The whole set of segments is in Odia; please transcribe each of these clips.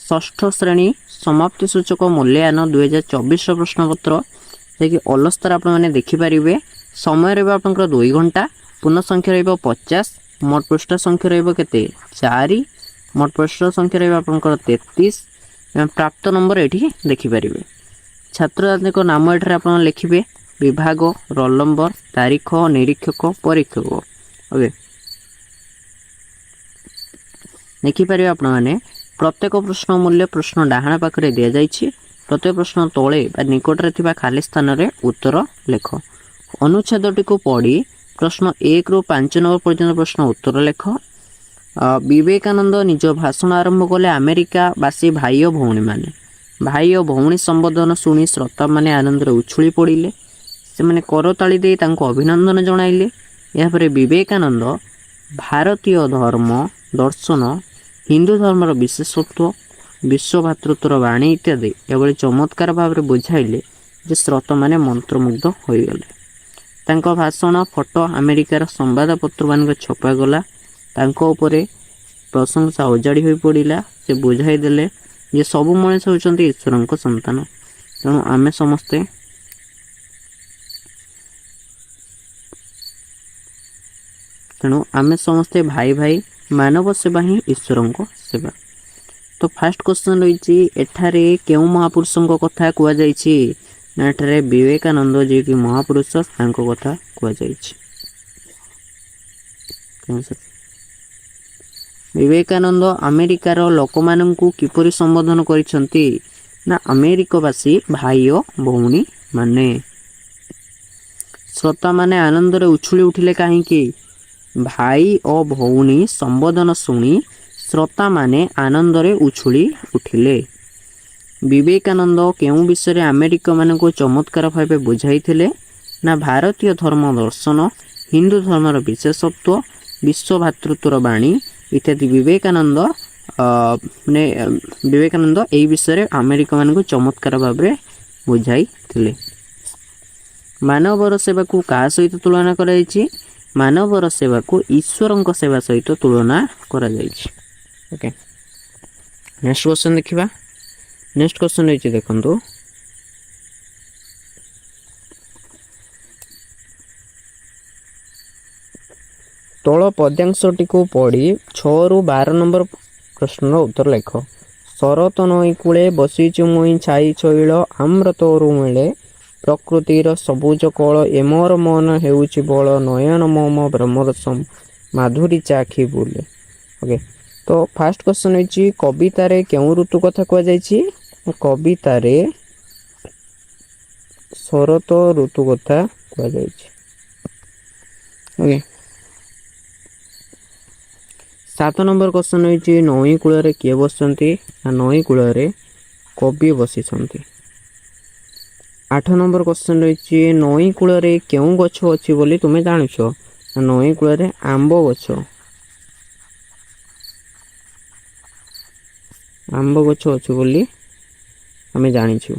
ଷষ্ଠ ଶ୍ରେଣୀ ସମାପ୍ତି ସୂଚକ ମୂଲ୍ୟାୟନ 2024 ପ୍ରଶ୍ନପତ୍ର ଯାହାକି ଅଲସ୍ତାର ଆପଣମାନେ ଦେଖିପାରିବେ। ସମୟ ରହିବ ଆପଣଙ୍କର 2 ଘଣ୍ଟା, ପୂର୍ଣ୍ଣ ସଂଖ୍ୟା ରହିବ 50, ମୋଟ ପୃଷ୍ଠ ସଂଖ୍ୟା ରହିବ କେତେ 4, ମୋଟ ପୃଷ୍ଠ ସଂଖ୍ୟା ରହିବ ଆପଣଙ୍କର 33 ଏବଂ ପ୍ରାପ୍ତ ନମ୍ବର ଏଠି ଦେଖିପାରିବେ। ଛାତ୍ରଛାତ୍ରୀଙ୍କ ନାମ ଏଠାରେ ଆପଣ ଲେଖିବେ, ବିଭାଗ, ରୋଲ ନମ୍ବର, ତାରିଖ, ନିରୀକ୍ଷକ, ପରୀକ୍ଷକ। ଓକେ, ଦେଖିପାରିବେ ଆପଣମାନେ ପ୍ରତ୍ୟେକ ପ୍ରଶ୍ନ ମୂଲ୍ୟ ପ୍ରଶ୍ନ ଡାହାଣ ପାଖରେ ଦିଆଯାଇଛି। ପ୍ରତ୍ୟେକ ପ୍ରଶ୍ନ ତଳେ ବା ନିକଟରେ ଥିବା ଖାଲି ସ୍ଥାନରେ ଉତ୍ତର ଲେଖ। ଅନୁଚ୍ଛେଦଟିକୁ ପଢ଼ି ପ୍ରଶ୍ନ 1 ରୁ 5 ନମ୍ବର ପର୍ଯ୍ୟନ୍ତ ପ୍ରଶ୍ନ ଉତ୍ତର ଲେଖ। ବିବେକାନନ୍ଦ ନିଜ ଭାଷଣ ଆରମ୍ଭ କଲେ ଆମେରିକାବାସୀ ଭାଇ ଓ ଭଉଣୀମାନେ। ଭାଇ ଓ ଭଉଣୀ ସମ୍ବୋଧନ ଶୁଣି ଶ୍ରୋତାମାନେ ଆନନ୍ଦରେ ଉଛୁଳି ପଡ଼ିଲେ। ସେମାନେ କରତାଳି ଦେଇ ତାଙ୍କୁ ଅଭିନନ୍ଦନ ଜଣାଇଲେ। ଏହାପରେ ବିବେକାନନ୍ଦ ଭାରତୀୟ ଧର୍ମ, ଦର୍ଶନ, ହିନ୍ଦୁ ଧର୍ମର ବିଶେଷତ୍ୱ, ବିଶ୍ୱ ଭାତୃତ୍ୱର ବାଣୀ ଇତ୍ୟାଦି ଏଭଳି ଚମତ୍କାର ଭାବରେ ବୁଝାଇଲେ ଯେ ଶ୍ରୋତାମାନେ ମନ୍ତ୍ରମୁଗ୍ଧ ହୋଇଗଲେ। ତାଙ୍କ ଭାଷଣ ଫଟୋ ଆମେରିକାର ସମ୍ବାଦପତ୍ରମାନଙ୍କରେ ଛପାଗଲା। ତାଙ୍କ ଉପରେ ପ୍ରଶଂସା ଅଜାଡ଼ି ହୋଇ ପଡ଼ିଲା। ସେ ବୁଝାଇ ଦେଲେ ଯେ ସବୁ ମଣିଷ ହେଉଛନ୍ତି ଈଶ୍ୱରଙ୍କ ସନ୍ତାନ। ତେଣୁ ଆମେ ସମସ୍ତେ ଭାଇ ଭାଇ, ମାନବ ସେବା ହିଁ ଈଶ୍ୱରଙ୍କ ସେବା। ତ ଫାର୍ଷ୍ଟ କ୍ୱେଶ୍ଚନ୍ ରହିଛି, ଏଠାରେ କେଉଁ ମହାପୁରୁଷଙ୍କ କଥା କୁହାଯାଇଛି? ନା ଏଠାରେ ବିବେକାନନ୍ଦ ଯିଏକି ମହାପୁରୁଷ ତାଙ୍କ କଥା କୁହାଯାଇଛି। ବିବେକାନନ୍ଦ ଆମେରିକାର ଲୋକମାନଙ୍କୁ କିପରି ସମ୍ବୋଧନ କରିଛନ୍ତି? ନା ଆମେରିକବାସୀ ଭାଇ ଓ ଭଉଣୀ ମାନେ। ଶ୍ରୋତାମାନେ ଆନନ୍ଦରେ ଉଛୁଳି ଉଠିଲେ କାହିଁକି? ଭାଇ ଓ ଭଉଣୀ ସମ୍ବୋଧନ ଶୁଣି ଶ୍ରୋତାମାନେ ଆନନ୍ଦରେ ଉଛୁଳି ଉଠିଲେ। ବିବେକାନନ୍ଦ କେଉଁ ବିଷୟରେ ଆମେରିକମାନଙ୍କୁ ଚମତ୍କାର ଭାବେ ବୁଝାଇଥିଲେ? ନା ଭାରତୀୟ ଧର୍ମ, ଦର୍ଶନ, ହିନ୍ଦୁ ଧର୍ମର ବିଶେଷତ୍ୱ, ବିଶ୍ୱ ଭାତୃତ୍ୱର ବାଣୀ ଇତ୍ୟାଦି ବିବେକାନନ୍ଦ ଏହି ବିଷୟରେ ଆମେରିକମାନଙ୍କୁ ଚମତ୍କାର ଭାବରେ ବୁଝାଇଥିଲେ। ମାନବର ସେବାକୁ କାହା ସହିତ ତୁଳନା କରାଯାଇଛି? ମାନବର ସେବାକୁ ଈଶ୍ୱରଙ୍କ ସେବା ସହିତ ତୁଳନା କରାଯାଇଛି। ଓକେ, ନେକ୍ସଟ କ୍ୱେଶ୍ଚନ୍ ଦେଖିବା। ନେକ୍ସଟ କ୍ୱେଶ୍ଚନ୍ ରହିଛି, ଦେଖନ୍ତୁ, ତଳ ପଦ୍ୟାଂଶଟିକୁ ପଢ଼ି 6 ରୁ 12 ନମ୍ବର ପ୍ରଶ୍ନର ଉତ୍ତର ଲେଖ। ଶରତ ନଈ କୂଳେ ବସିଛୁ ମୁଇଁ ଛାଇ ଛଇଳ ଆମ୍ର ତୋରୁ ମିଳେ ପ୍ରକୃତିର ସବୁଜ କଳ ଏ ମୋର ମନ ହେଉଛି ବଳ ନୟନ ମୋମ ବ୍ରହ୍ମରସମ ମାଧୁରୀ ଚାଖି ବୁଲେ। ଓକେ, ତ ଫାର୍ଷ୍ଟ କ୍ୱେଶ୍ଚନ୍ ହେଉଛି, କବିତାରେ କେଉଁ ଋତୁ କଥା କୁହାଯାଇଛି? କବିତାରେ ଶରତ ଋତୁ କଥା କୁହାଯାଇଛି। ଓକେ, 7 ନମ୍ବର କ୍ୱେଶ୍ଚନ୍ ହେଉଛି, ନଈ କୂଳରେ କିଏ ବସିଛନ୍ତି? ନା ନଈ କୂଳରେ କବି ବସିଛନ୍ତି। 8 ନମ୍ବର କ୍ୱେଶ୍ଚନ୍ ରହିଛି, ନଈ କୂଳରେ କେଉଁ ଗଛ ଅଛି ବୋଲି ତୁମେ ଜାଣିଛ? ନଈ କୂଳରେ ଆମ୍ବ ଗଛ ଅଛି ବୋଲି ଆମେ ଜାଣିଛୁ।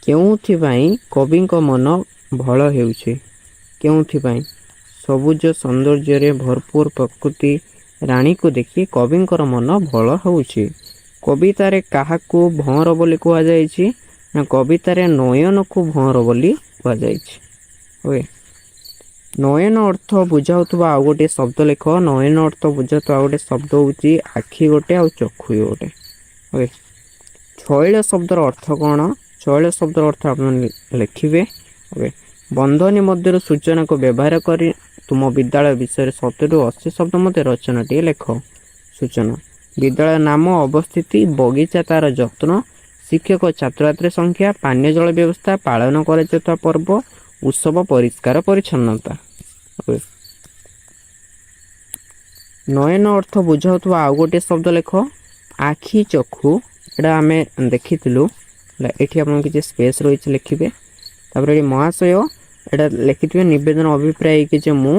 କେଉଁଥିପାଇଁ କବିଙ୍କ ମନ ଭଳ ହେଉଛି? କେଉଁଥିପାଇଁ? ସବୁଜ ସୌନ୍ଦର୍ଯ୍ୟରେ ଭରପୁର ପ୍ରକୃତି ରାଣୀକୁ ଦେଖି କବିଙ୍କର ମନ ଭଳ ହେଉଛି। କବିତାରେ କାହାକୁ ଭଅଁର ବୋଲି କୁହାଯାଇଛି? ନା କବିତାରେ ନୟନକୁ ଭଅଁର ବୋଲି କୁହାଯାଇଛି। ଓକେ, ନୟନ ଅର୍ଥ ବୁଝାଉଥିବା ଆଉ ଗୋଟିଏ ଶବ୍ଦ ଲେଖ। ନୟନ ଅର୍ଥ ବୁଝାଉଥିବା ଆଉ ଗୋଟିଏ ଶବ୍ଦ ହେଉଛି ଆଖି ଗୋଟେ ଆଉ ଚକ୍ଷୁ ଗୋଟେ। ଓକେ, ଛଇଳ ଶବ୍ଦର ଅର୍ଥ କ'ଣ? ଛଇଳ ଶବ୍ଦର ଅର୍ଥ ଆପଣ ଲେଖିବେ। ଓକେ, ବନ୍ଧନୀ ମଧ୍ୟରୁ ସୂଚନାକୁ ବ୍ୟବହାର କରି ତୁମ ବିଦ୍ୟାଳୟ ବିଷୟରେ 70 ରୁ 80 ଶବ୍ଦ ମଧ୍ୟରେ ରଚନାଟିଏ ଲେଖ। ସୂଚନା: ବିଦ୍ୟାଳୟ ନାମ, ଅବସ୍ଥିତି, ବଗିଚା ତାର ଯତ୍ନ, ଶିକ୍ଷକ ଛାତ୍ରଛାତ୍ରୀ ସଂଖ୍ୟା, ପାନୀୟ ଜଳ ବ୍ୟବସ୍ଥା, ପାଳନ କରାଯାଉଥିବା ପର୍ବ, ଉତ୍ସବ, ପରିଷ୍କାର ପରିଚ୍ଛନ୍ନତା। ନୟନ ଅର୍ଥ ବୁଝାଉଥିବା ଆଉ ଗୋଟିଏ ଶବ୍ଦ ଲେଖ, ଆଖି ଚକ୍ଷୁ। ଏଇଟା ଆମେ ଦେଖିଥିଲୁ, ଏଠି ଆପଣଙ୍କ କିଛି ସ୍ପେସ୍ ରହିଛି, ଲେଖିବେ। ତାପରେ ଏଠି ମହାଶୟ, ଏଇଟା ଲେଖିଥିବେ ନିବେଦନ ଅଭିପ୍ରାୟ ହେଇକି ଯେ ମୁଁ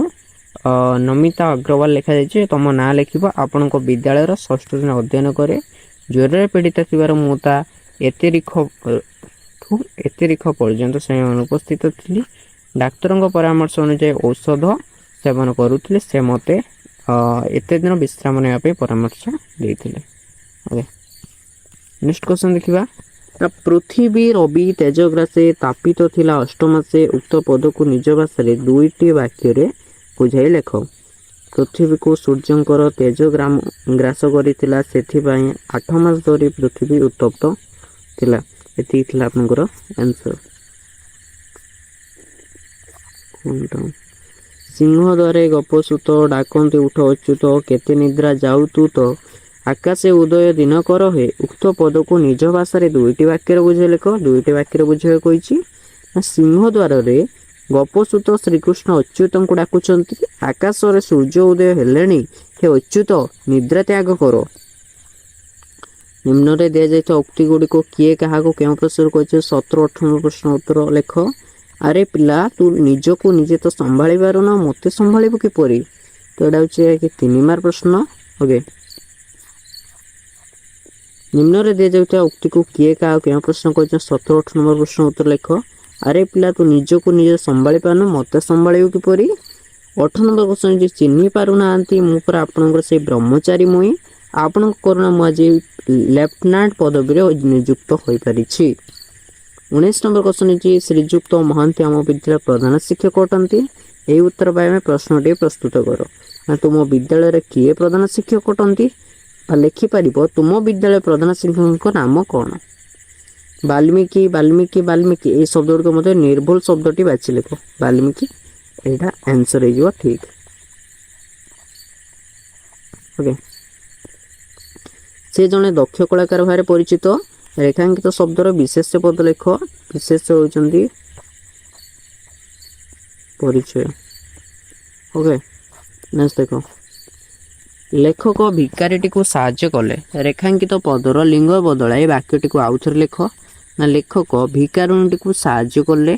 ନମିତା ଅଗ୍ରୱାଲ ଲେଖାଯାଇଛି। ତୁମ ନାଁ ଲେଖିବ। ଆପଣଙ୍କ ବିଦ୍ୟାଳୟର 6ଠ ଶ୍ରେଣୀ ଅଧ୍ୟୟନ କରେ। ଜ୍ୱରରେ ପୀଡ଼ିତ ଥିବାରୁ ମୁଁ ତା ଏତେ ପର୍ଯ୍ୟନ୍ତ ଶ୍ରେଣୀ ଅନୁପସ୍ଥିତ ଥିଲି। ଡାକ୍ତରଙ୍କ ପରାମର୍ଶ ଅନୁଯାୟୀ ଔଷଧ ସେବନ କରୁଥିଲେ। ସେ ମୋତେ ଏତେ ଦିନ ବିଶ୍ରାମ ନେବା ପାଇଁ ପରାମର୍ଶ ଦେଇଥିଲେ। नेक्स्ट क्वेश्चन देखिबा पृथ्वी रवि तेजग्रासे तापित थिला अष्टमासे उक्त पद को निज भाषा रे दुईटी वाक्य रे बुझाई लेख पृथ्वी को सूर्यंकर तेज ग्रास करिथिला सेथिबाई 8 मास धरी पृथ्वी उत्तप्त थिला एति थिला आपनकर आंसर सिंह द्वारे गपसुत डाकंती उठ अच्युत केते निद्रा जाऊ तू तो आकाशे उदय दिन कर हे उक्त पद को निज भाषा रे दुईटी वाक्य बुझे लेख दुईटी वाक्य बुझे कही सिंह द्वार रे गपसुत श्रीकृष्ण अच्युत को डाकुचंती आकाश रे सूर्य उदय हेलेनी हे अच्युत निद्रा त्याग कर निम्न रे दिया जाइता उक्ति गुडी को किए कहा को केउ प्रश्न कहছে 17 18 प्रश्न उत्तर लेख अरे पिला तू निज को निजे तो संभाली पार ना मते संभालिबो किपरि तो एडा होचे कि 3 मार्क प्रश्न ओके निम्न रे दिया जाइता उक्ति को किए कहा केउ प्रश्न कहছে 17 18 नंबर प्रश्न उत्तर लेख अरे पिला तू निज को निजे संभाली पार ना मते संभालिबो किपरि 8 नंबर क्वेश्चन जे चिन्ही पारु नांती मु पर आपनकर से ब्रह्मचारी मुई आपण करुणा मु आज लेफ्टिनेंट पदवी रे नियुक्त होई परिछि 19 नंबर क्वेश्चन जी श्रीजुक्त महांती आम विद्यालय प्रधान शिक्षक अटंती एही उत्तर पाइबा प्रश्नटी प्रस्तुत करो ना तुम विद्यालय रे किए प्रधान शिक्षक अटंती लिखि पारिबो तुम विद्यालय प्रधान शिक्षक नाम कौन वाल्मीकि वाल्मीकि वाल्मीकि ए शब्द को मते निर्भुल शब्दटी बाछि लेखो वाल्मीकि एटा आंसर हे ठीक ओके से जने दक्ष कलाकार भारे परिचित रेखांकित शब्दर विशेष पद लेख विशेष होचंदी परिचय ओके नेक्स्ट देखो लेखक भिकारीटी को साहाय्य कले रेखांकित पदर लिंग बदलाई वाक्यटी को आउथर लेख ना लेखक भिकारुणीटी को साहाय्य कले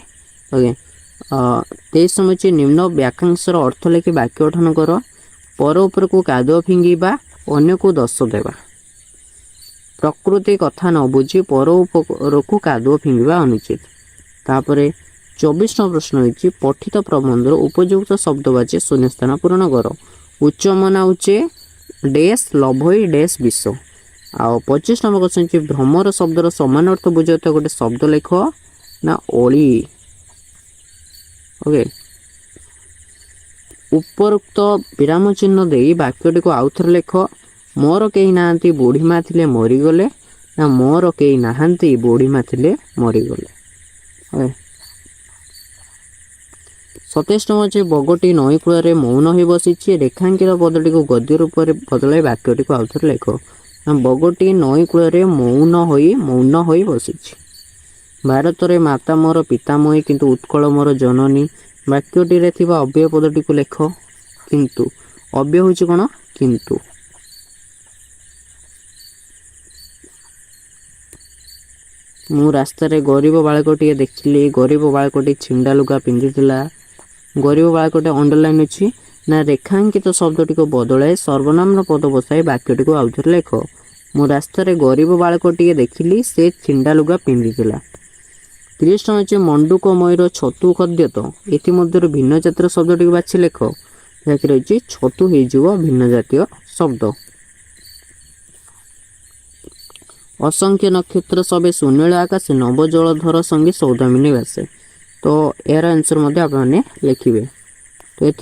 ओके 23 समय निम्न वाक्यांशर अर्थ लेखि वाक्य गठन कर पर ऊपर को कादुआ फिंगिबा अन्य को दोष देवा प्रकृति कथा न बुझी पर ऊपर को कादुआ फिंगिबा अनुचित तापरे 24 प्रश्न होइछि पठित प्रबंधर उपयुक्त शब्दवाची शून्यस्थान पूर्ण कर उच्च मना उच्चे डैश लभई डैश विश्व आ 25 नंबर क्वेश्चन छि भ्रमर शब्दर समान अर्थ बुझाता गोटे शब्द लेख ना ओली ओके उपरोक्त विराम चिन्ह देई वाक्यटी को आउथर लेख मोर केही नाहंती बुढ़ी माँ थिले मरी गले ना मोर केही नाहंती बुढ़ी माँ थिले मरी गले 27 नंबर छि बगटी नई कूल मौन हो बसी रेखांकित पदटी को गद्य रूप में बदलाई वाक्यटी को आउथर लेख ना बगटी नई कूल मौन हो बसी भारत रे माता मोर पितामही किंतु उत्कल मोर जननी वाक्यटी रे थिबा अव्यय पदटी को लेख किंतु अव्यय होछि कोन किंतु मु रास्ता रे गरीब बालकटी देखिली गरीब बालकटी छिंडा लुगा पिंधिथिला गरीब बालकटी अंडरलाइन अछि ना रेखांकित शब्दटी को बदलाए सर्वनाम पद बसाई वाक्यटी को आउथर लेख मु रास्ता रे गरीब बालकटी देखिली से छिंडा लुगा पिंधिथिला 30 नंबर मंडूक मयूर छतु खाद्य तो ये भिन्न जातिर शब्दटी को बाछि लेख जहाँकि रही छतु हो भिन्न जातीय शब्द असंख्य नक्षत्र सबे सुनील आकाश नव जलधर संगे सौदामिनी भाषे तो यार आंसर आपने लिखिए तो ये